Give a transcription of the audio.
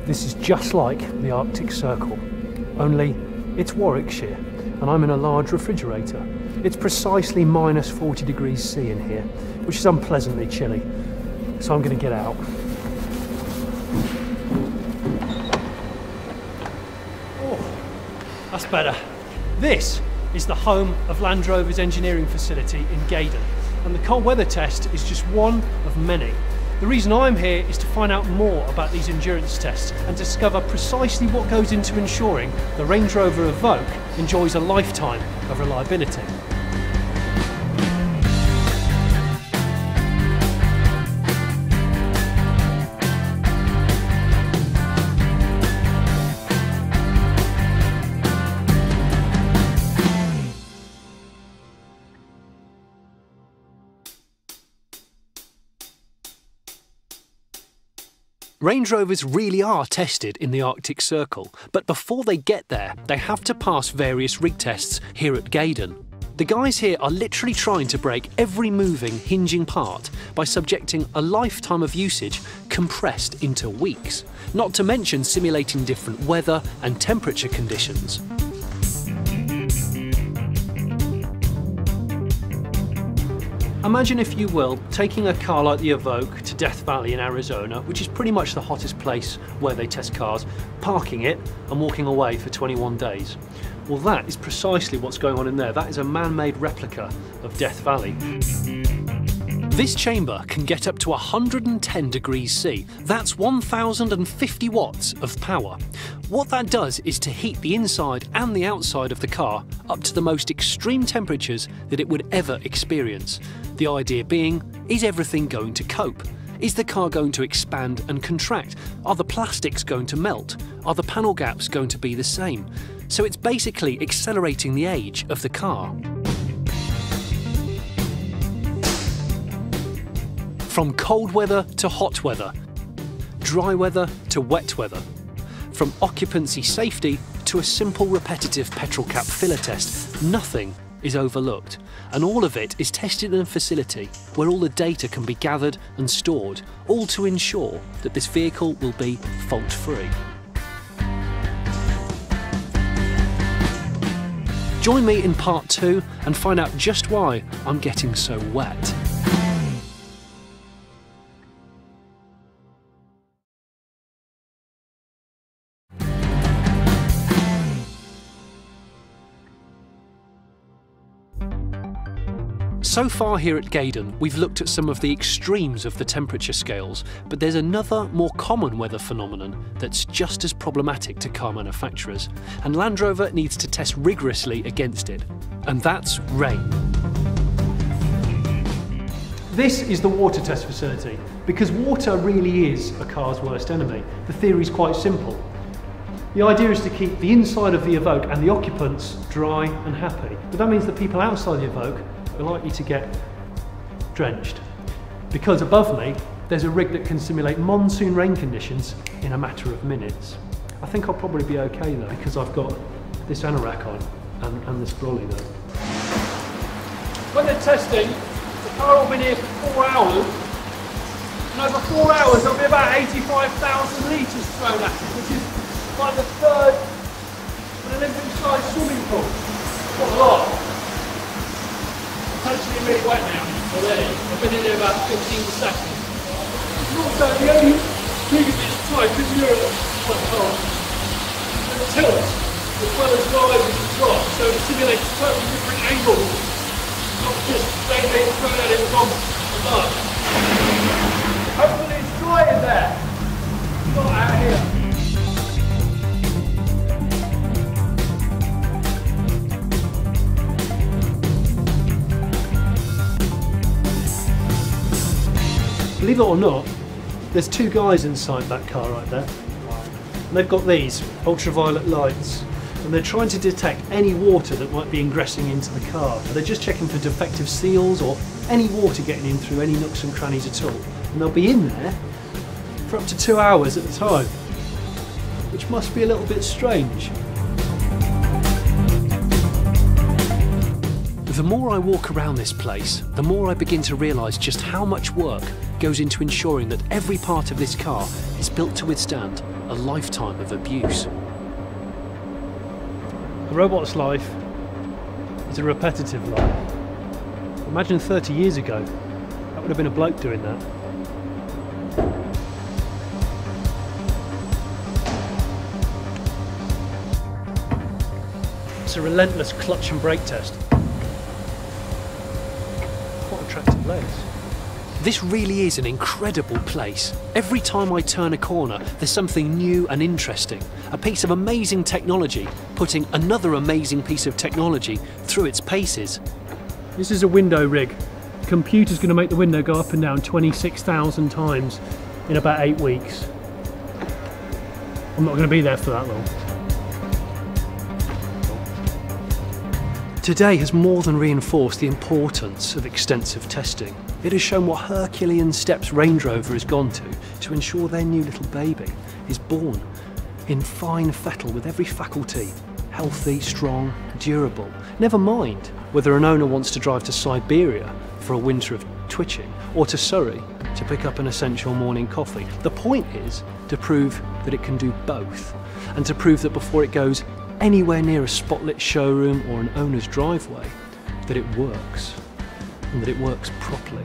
This is just like the Arctic Circle, only it's Warwickshire and I'm in a large refrigerator. It's precisely minus 40 degrees C in here, which is unpleasantly chilly, so I'm going to get out. Oh, that's better. This is the home of Land Rover's engineering facility in Gaydon, and the cold weather test is just one of many. The reason I'm here is to find out more about these endurance tests and discover precisely what goes into ensuring the Range Rover EVOQUE enjoys a lifetime of reliability. Range Rovers really are tested in the Arctic Circle, but before they get there, they have to pass various rig tests here at Gaydon. The guys here are literally trying to break every moving, hinging part by subjecting a lifetime of usage compressed into weeks, not to mention simulating different weather and temperature conditions. Imagine, if you will, taking a car like the EVOQUE to Death Valley in Arizona, which is pretty much the hottest place where they test cars, parking it and walking away for 21 days. Well, that is precisely what's going on in there. That is a man-made replica of Death Valley. This chamber can get up to 110 degrees C. That's 1050 watts of power. What that does is to heat the inside and the outside of the car up to the most extreme temperatures that it would ever experience. The idea being, is everything going to cope? Is the car going to expand and contract? Are the plastics going to melt? Are the panel gaps going to be the same? So it's basically accelerating the age of the car. From cold weather to hot weather, dry weather to wet weather, from occupancy safety to a simple repetitive petrol cap filler test, nothing is overlooked. And all of it is tested in a facility where all the data can be gathered and stored, all to ensure that this vehicle will be fault-free. Join me in part 2 and find out just why I'm getting so wet. So far here at Gaydon, we've looked at some of the extremes of the temperature scales, but there's another, more common weather phenomenon that's just as problematic to car manufacturers, and Land Rover needs to test rigorously against it, and that's rain. This is the water test facility, because water really is a car's worst enemy. The theory is quite simple. The idea is to keep the inside of the EVOQUE and the occupants dry and happy, but that means the people outside the EVOQUE are likely to get drenched, because above me there's a rig that can simulate monsoon rain conditions in a matter of minutes. I think I'll probably be okay though, because I've got this anorak on and this brolly though. When they're testing, the car will be here for 4 hours, and over 4 hours there'll be about 85,000 litres thrown at it, which is like the third of an Olympic-sized swimming pool. Not a lot. It's actually really wet now already. I've been in there about 15 seconds. It's also the only thing at this time, because you're quite hard, and the tilt, as well as rise and drop, so it simulates totally different angles, not just straight being thrown at it from above. Hopefully it's dry in there, not out here. Believe it or not, there's two guys inside that car right there. And they've got these ultraviolet lights, and they're trying to detect any water that might be ingressing into the car. So they're just checking for defective seals or any water getting in through any nooks and crannies at all. And they'll be in there for up to 2 hours at a time, which must be a little bit strange. The more I walk around this place, the more I begin to realise just how much work goes into ensuring that every part of this car is built to withstand a lifetime of abuse. A robot's life is a repetitive life. Imagine 30 years ago, that would have been a bloke doing that. It's a relentless clutch and brake test. Quite attractive legs. This really is an incredible place. Every time I turn a corner, there's something new and interesting. A piece of amazing technology, putting another amazing piece of technology through its paces. This is a window rig. The computer's going to make the window go up and down 26,000 times in about 8 weeks. I'm not going to be there for that long. Today has more than reinforced the importance of extensive testing. It has shown what Herculean steps Range Rover has gone to ensure their new little baby is born in fine fettle with every faculty, healthy, strong, durable. Never mind whether an owner wants to drive to Siberia for a winter of twitching or to Surrey to pick up an essential morning coffee. The point is to prove that it can do both, and to prove that before it goes anywhere near a spotlit showroom or an owner's driveway, that it works, and that it works properly.